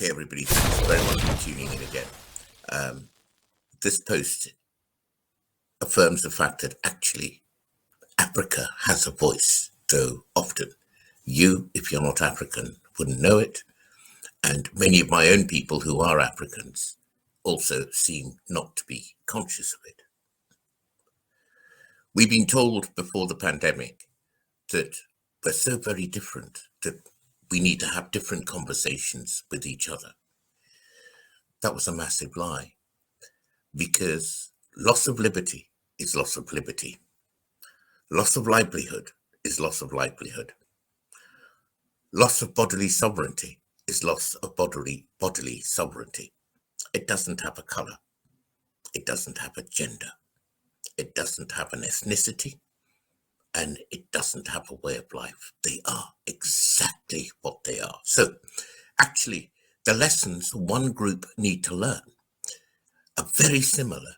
Okay, everybody, thanks very much for tuning in again. This post affirms the fact that actually Africa has a voice, though often you, if you're not African, wouldn't know it. And many of my own people who are Africans also seem not to be conscious of it. We've been told before the pandemic that we're so very different that we need to have different conversations with each other. That was a massive lie, because loss of liberty is loss of liberty. Loss of livelihood is loss of livelihood. Loss of bodily sovereignty is loss of bodily sovereignty. It doesn't have a color. It doesn't have a gender. It doesn't have an ethnicity. And it doesn't have a way of life. They are exactly what they are. So actually, the lessons one group need to learn are very similar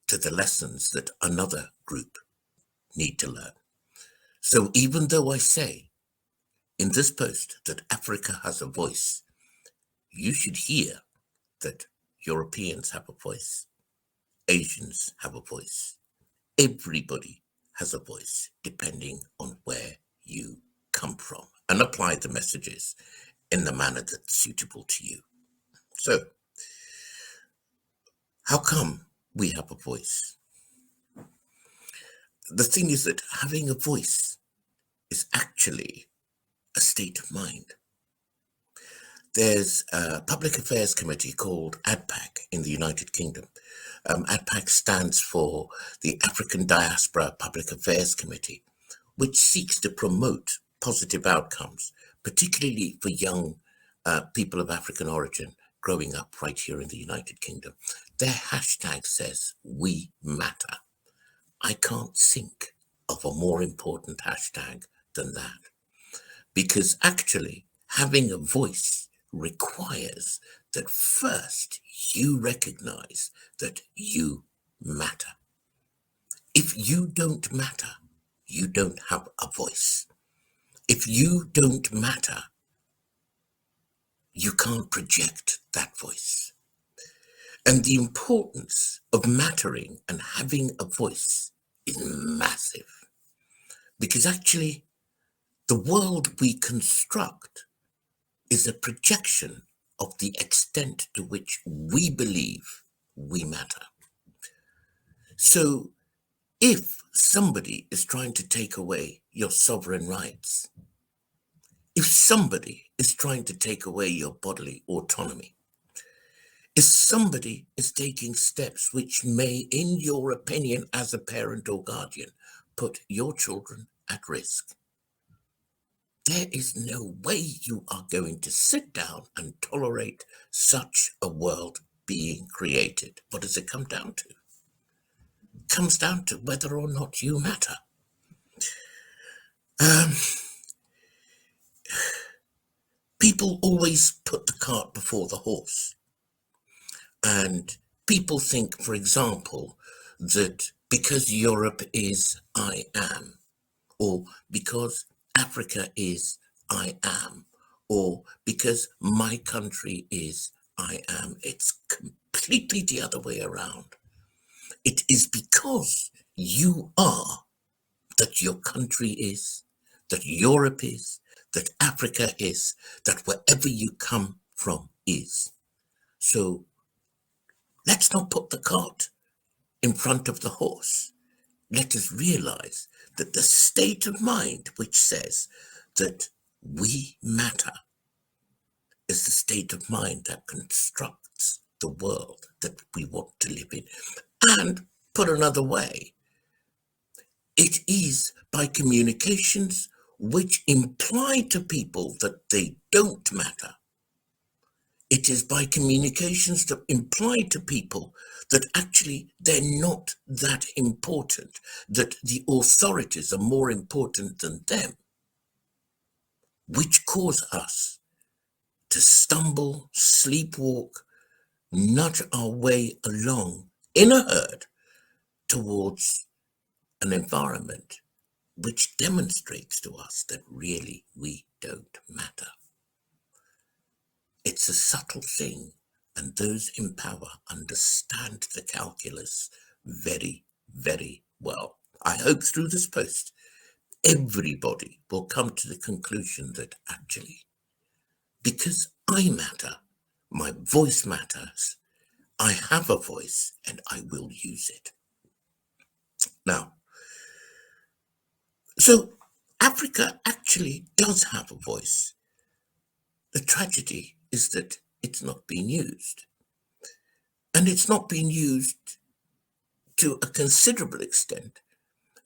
to the lessons that another group need to learn. So even though I say in this post that Africa has a voice, you should hear that Europeans have a voice, Asians have a voice, everybody has a voice depending on where you come from, and apply the messages in the manner that's suitable to you. So how come we have a voice? The thing is that having a voice is actually a state of mind. There's a public affairs committee called ADPAC in the United Kingdom. ADPAC stands for the African Diaspora Public Affairs Committee, which seeks to promote positive outcomes, particularly for young people of African origin growing up right here in the United Kingdom. Their hashtag says, "We matter." I can't think of a more important hashtag than that, because actually having a voice requires that first you recognize that you matter. If you don't matter, you don't have a voice. If you don't matter, you can't project that voice. And the importance of mattering and having a voice is massive, because actually the world we construct is a projection of the extent to which we believe we matter. So if somebody is trying to take away your sovereign rights, if somebody is trying to take away your bodily autonomy, if somebody is taking steps which may, in your opinion as a parent or guardian, put your children at risk, there is no way you are going to sit down and tolerate such a world being created. What does it come down to? It comes down to whether or not you matter. People always put the cart before the horse. And people think, for example, that because Europe is I am, or because Africa is I am, or because my country is I am. It's completely the other way around. It is because you are that your country is, that Europe is, that Africa is, that wherever you come from is. So let's not put the cart in front of the horse. Let us realize that the state of mind which says that we matter is the state of mind that constructs the world that we want to live in. And put another way, it is by communications which imply to people that they don't matter. It is by communications that imply to people that actually they're not that important, that the authorities are more important than them, which cause us to stumble, sleepwalk, nudge our way along in a herd towards an environment which demonstrates to us that really we don't matter. It's a subtle thing, and those in power understand the calculus very, very well. I hope through this post, everybody will come to the conclusion that actually, because I matter, my voice matters, I have a voice and I will use it. Now, so Africa actually does have a voice. The tragedy is that it's not being used. And it's not being used to a considerable extent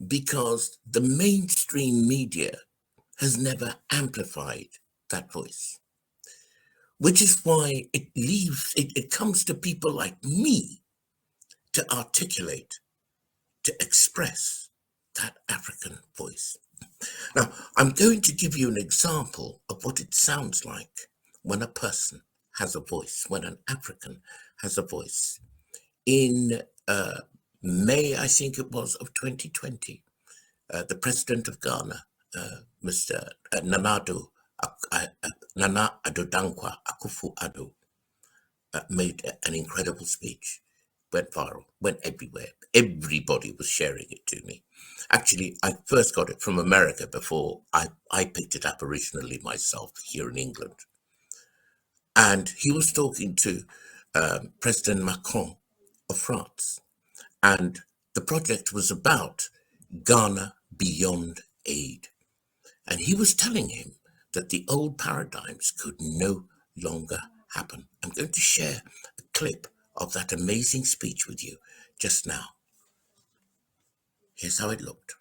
because the mainstream media has never amplified that voice, which is why it comes to people like me to articulate, to express that African voice. Now, I'm going to give you an example of what it sounds like when a person has a voice, when an African has a voice. In May, I think it was, of 2020, the president of Ghana, Mr. Nana Addo Dankwa Akufo-Addo, made an incredible speech, went viral, went everywhere. Everybody was sharing it to me. Actually, I first got it from America before I picked it up originally myself here in England. And he was talking to President Macron of France. And the project was about Ghana beyond aid. And he was telling him that the old paradigms could no longer happen. I'm going to share a clip of that amazing speech with you just now. Here's how it looked.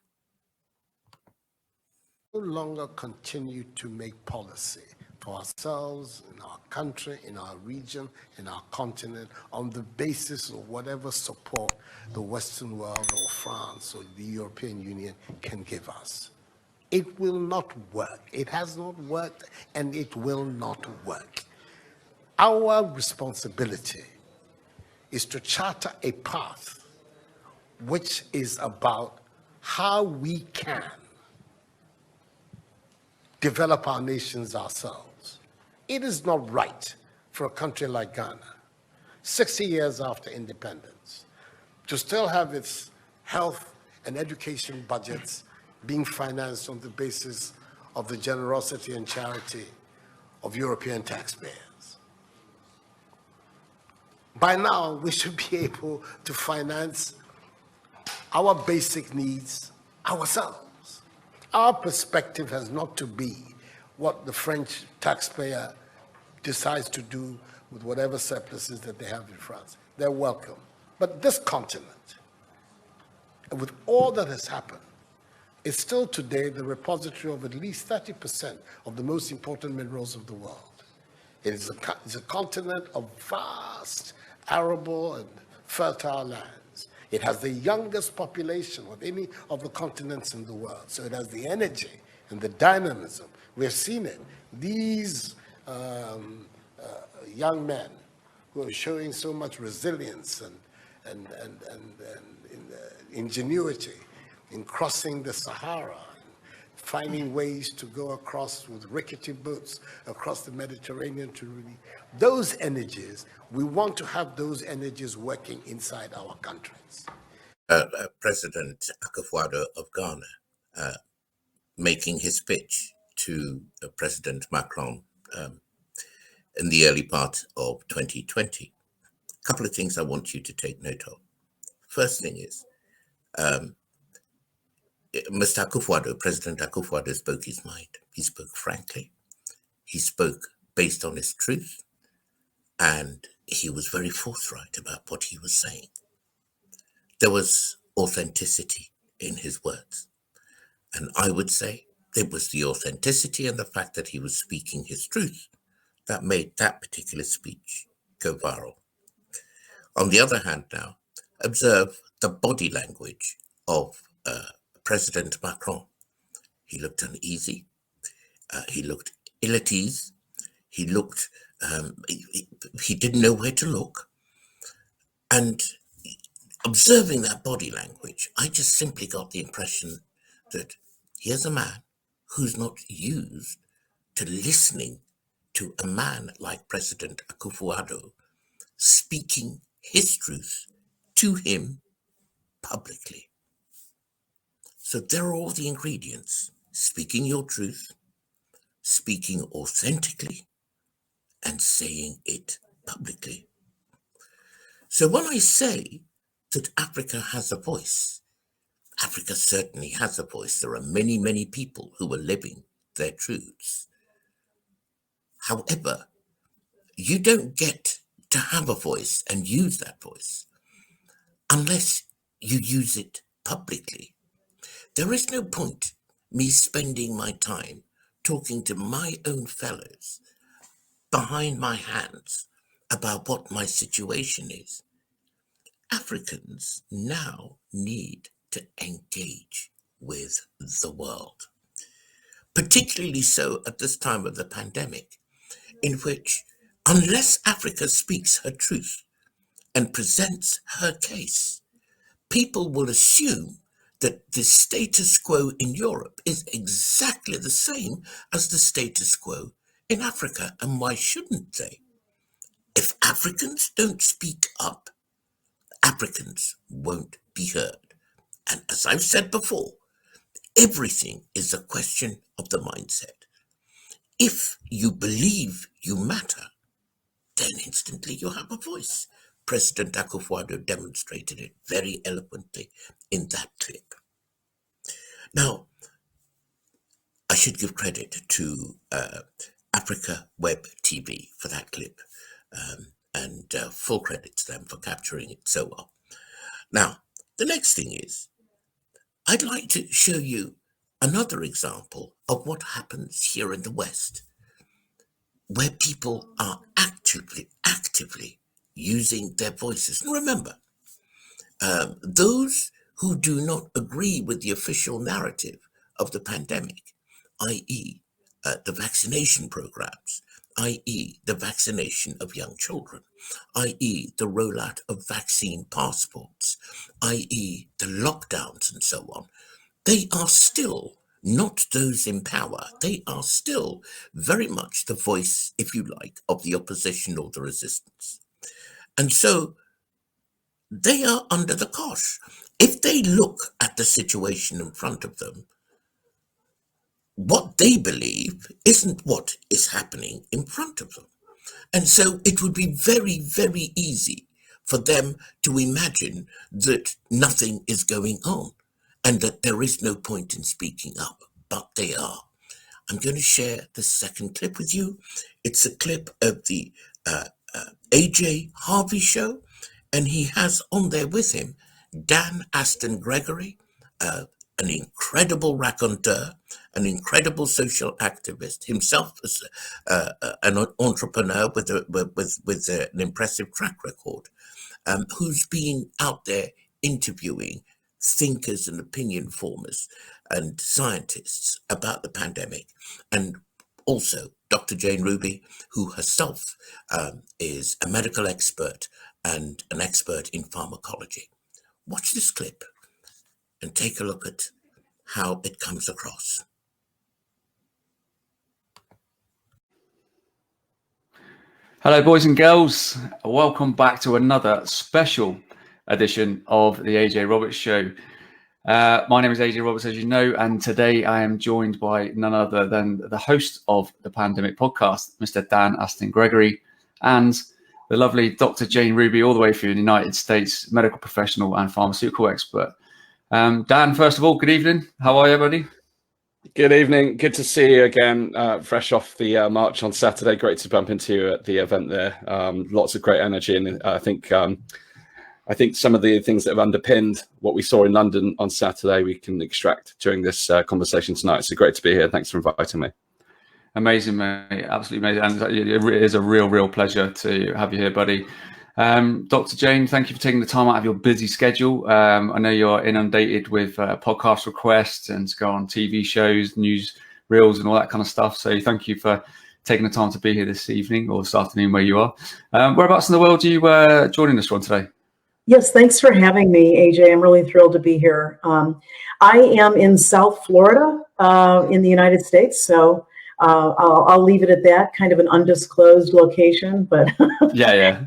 No longer continue to make policy for ourselves, in our country, in our region, in our continent, on the basis of whatever support the Western world or France or the European Union can give us. It will not work. It has not worked, and it will not work. Our responsibility is to charter a path which is about how we can develop our nations ourselves. It is not right for a country like Ghana, 60 years after independence, to still have its health and education budgets being financed on the basis of the generosity and charity of European taxpayers. By now, we should be able to finance our basic needs ourselves. Our perspective has not to be what the French taxpayer decides to do with whatever surpluses that they have in France. They're welcome. But this continent, and with all that has happened, is still today the repository of at least 30% of the most important minerals of the world. It's a continent of vast, arable and fertile lands. It has the youngest population of any of the continents in the world. So it has the energy and the dynamism. We've seen it. These young men who are showing so much resilience and ingenuity in crossing the Sahara, finding ways to go across with rickety boats across the Mediterranean to really, those energies, we want to have those energies working inside our countries. President Akufo-Addo of Ghana making his pitch to President Macron in the early part of 2020. A couple of things I want you to take note of. First thing is, Mr. Akufo-Addo, President Akufo-Addo, spoke his mind. He spoke frankly. He spoke based on his truth, and he was very forthright about what he was saying. There was authenticity in his words, and I would say it was the authenticity and the fact that he was speaking his truth that made that particular speech go viral. On the other hand, now, observe the body language of President Macron. He looked uneasy. He looked ill at ease. He looked, he didn't know where to look. And observing that body language, I just simply got the impression that here's a man who's not used to listening to a man like President Akufo-Addo speaking his truth to him publicly. So there are all the ingredients: speaking your truth, speaking authentically, and saying it publicly. So when I say that Africa has a voice, Africa certainly has a voice. There are many, many people who are living their truths. However, you don't get to have a voice and use that voice unless you use it publicly. There is no point me spending my time talking to my own fellows behind my hands about what my situation is. Africans now need to engage with the world, particularly so at this time of the pandemic, in which, unless Africa speaks her truth and presents her case, people will assume that the status quo in Europe is exactly the same as the status quo in Africa. And why shouldn't they? If Africans don't speak up, Africans won't be heard. And as I've said before, everything is a question of the mindset. If you believe you matter, then instantly you have a voice. President Akufo-Addo demonstrated it very eloquently in that clip. Now, I should give credit to Africa Web TV for that clip, and full credit to them for capturing it so well. Now, the next thing is, I'd like to show you another example of what happens here in the West, where people are actively using their voices. And remember, those who do not agree with the official narrative of the pandemic, i.e., the vaccination programs, i.e., the vaccination of young children, i.e., the rollout of vaccine passports, i.e., the lockdowns and so on, they are still not those in power. They are still very much the voice, if you like, of the opposition or the resistance. And so they are under the cosh. If they look at the situation in front of them, what they believe isn't what is happening in front of them. And so it would be very, very easy for them to imagine that nothing is going on and that there is no point in speaking up, but they are. I'm going to share the second clip with you. It's a clip of the AJ Harvey show, and he has on there with him Dan Aston Gregory, an incredible raconteur, an incredible social activist, himself as an entrepreneur with an impressive track record, who's been out there interviewing thinkers and opinion formers and scientists about the pandemic, and also Dr. Jane Ruby, who herself is a medical expert and an expert in pharmacology. Watch this clip and take a look at how it comes across. Hello, boys and girls. Welcome back to another special edition of the AJ Roberts Show. My name is AJ Roberts, as you know, and today I am joined by none other than the host of the Pandemic Podcast, Mr. Dan Aston Gregory, and the lovely Dr. Jane Ruby, all the way from the United States, medical professional and pharmaceutical expert. Dan, first of all, good evening. How are you, buddy? Good evening. Good to see you again, fresh off the march on Saturday. Great to bump into you at the event there. Lots of great energy, and I think some of the things that have underpinned what we saw in London on Saturday we can extract during this conversation tonight. So great to be here. Thanks for inviting me. Amazing, mate. Absolutely amazing. And it is a real pleasure to have you here, buddy. Dr. Jane, thank you for taking the time out of your busy schedule. I know you're inundated with podcast requests and to go on TV shows, news reels and all that kind of stuff. So thank you for taking the time to be here this evening or this afternoon where you are. Whereabouts in the world are you joining us from today? Yes, thanks for having me, AJ. I'm really thrilled to be here. I am in South Florida in the United States. So I'll leave it at that, kind of an undisclosed location, but Yeah.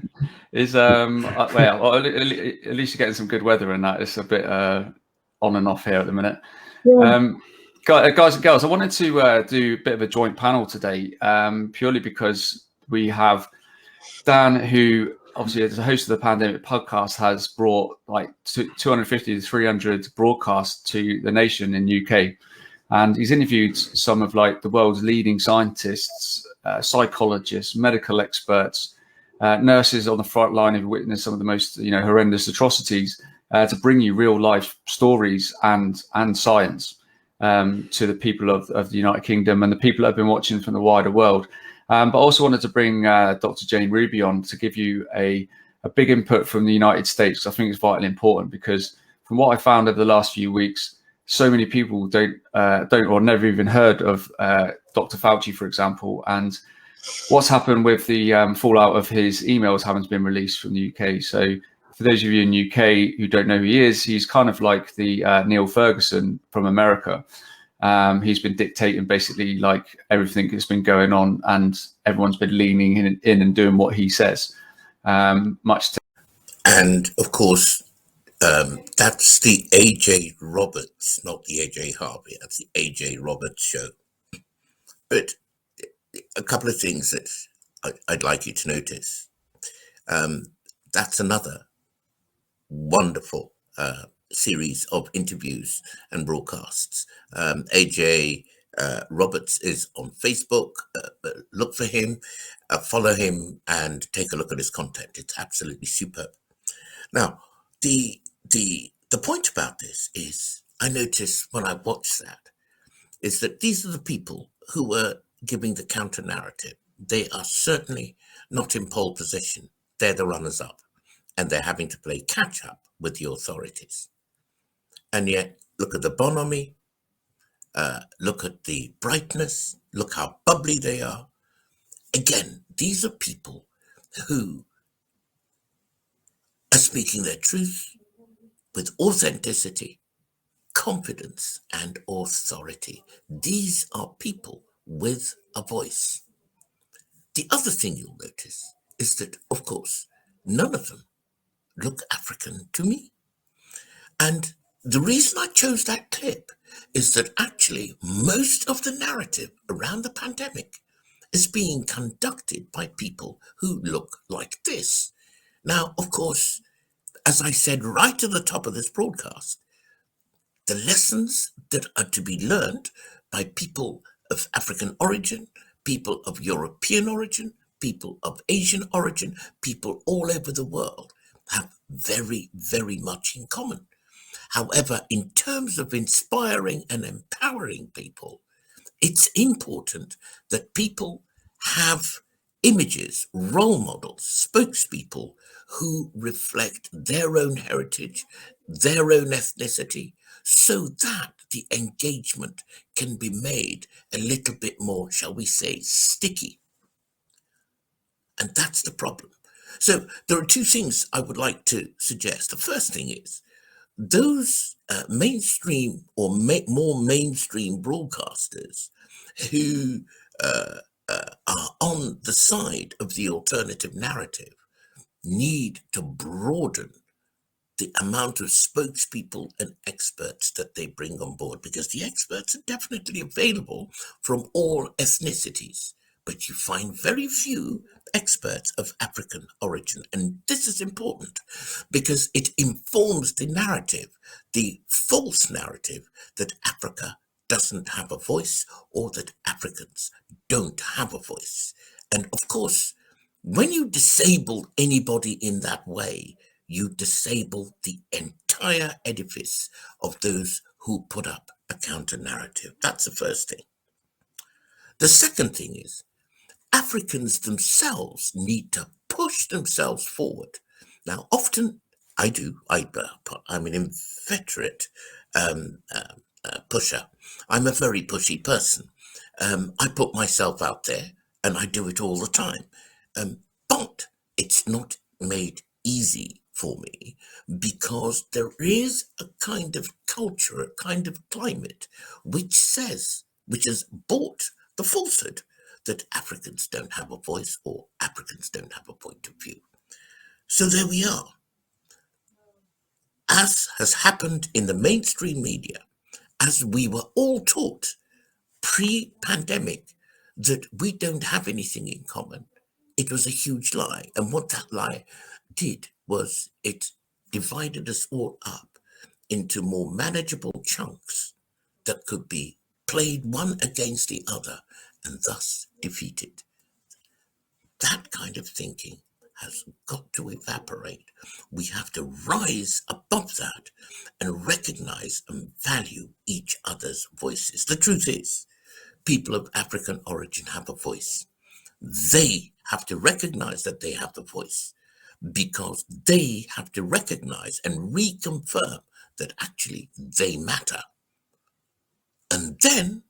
Is well, at least you're getting some good weather in that. It's a bit on and off here at the minute. yeah. Guys and girls, I wanted to do a bit of a joint panel today, purely because we have Dan, who obviously as the host of the Pandemic podcast has brought like 250 to 300 broadcasts to the nation in UK. And he's interviewed some of like the world's leading scientists, psychologists, medical experts, nurses on the front line who've witnessed some of the most horrendous atrocities, to bring you real life stories and science to the people of the United Kingdom and the people that have been watching from the wider world. But I also wanted to bring Dr. Jane Ruby on to give you a big input from the United States. I think it's vitally important because from what I found over the last few weeks, so many people don't or never even heard of Dr. Fauci, for example, and what's happened with the fallout of his emails having been released from the UK. So for those of you in the UK who don't know who he is, he's kind of like the Neil Ferguson from America. He's been dictating basically like everything that's been going on, and everyone's been leaning in and doing what he says. And of course, that's the AJ Roberts, not the AJ Harvey. That's the AJ Roberts show. But a couple of things that I'd like you to notice. That's another wonderful series of interviews and broadcasts. AJ Roberts is on Facebook. Look for him, follow him, and take a look at his content. It's absolutely superb. Now, the point about this is, I noticed when I watched that, is that these are the people who were giving the counter narrative. They are certainly not in pole position. They're the runners up, and they're having to play catch up with the authorities. And yet, look at the bonhomie, look at the brightness, look how bubbly they are. Again, these are people who are speaking their truth with authenticity, confidence, and authority. These are people with a voice. The other thing you'll notice is that, of course, none of them look African to me. And the reason I chose that clip is that actually most of the narrative around the pandemic is being conducted by people who look like this. Now, of course, as I said right at the top of this broadcast, the lessons that are to be learned by people of African origin, people of European origin, people of Asian origin, people all over the world have very, very much in common. However, in terms of inspiring and empowering people, it's important that people have images, role models, spokespeople who reflect their own heritage, their own ethnicity, so that the engagement can be made a little bit more, shall we say, sticky. And that's the problem. So there are two things I would like to suggest. The first thing is those mainstream or more mainstream broadcasters who are on the side of the alternative narrative need to broaden the amount of spokespeople and experts that they bring on board, because the experts are definitely available from all ethnicities, but you find very few experts of African origin. And this is important because it informs the narrative, the false narrative that Africa doesn't have a voice or that Africans don't have a voice. And of course, when you disable anybody in that way, you disable the entire edifice of those who put up a counter narrative. That's the first thing. The second thing is Africans themselves need to push themselves forward. Now, often I do. I'm an inveterate pusher. I'm a very pushy person. I put myself out there and I do it all the time. But it's not made easy for me because there is a kind of culture, a kind of climate which has bought the falsehood that Africans don't have a voice or Africans don't have a point of view. So there we are. As has happened in the mainstream media, as we were all taught pre-pandemic that we don't have anything in common, it was a huge lie. And what that lie did was it divided us all up into more manageable chunks that could be played one against the other and thus defeated. That kind of thinking has got to evaporate. We have to rise above that and recognize and value each other's voices. The truth is, people of African origin have a voice. They have to recognize that they have the voice, because they have to recognize and reconfirm that actually they matter. And then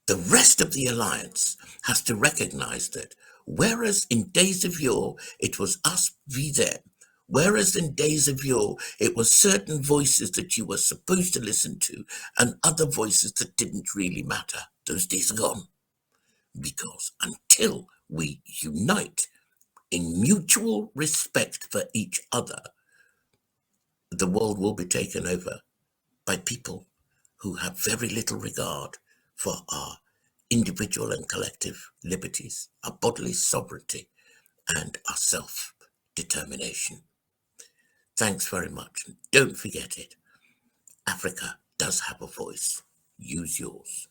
the rest of the alliance has to recognize that whereas in days of yore it was us v them, whereas in days of yore it was certain voices that you were supposed to listen to and other voices that didn't really matter, those days are gone. Because until we unite in mutual respect for each other, the world will be taken over by people who have very little regard for our individual and collective liberties, our bodily sovereignty, and our self-determination. Thanks very much. And don't forget it. Africa does have a voice. Use yours.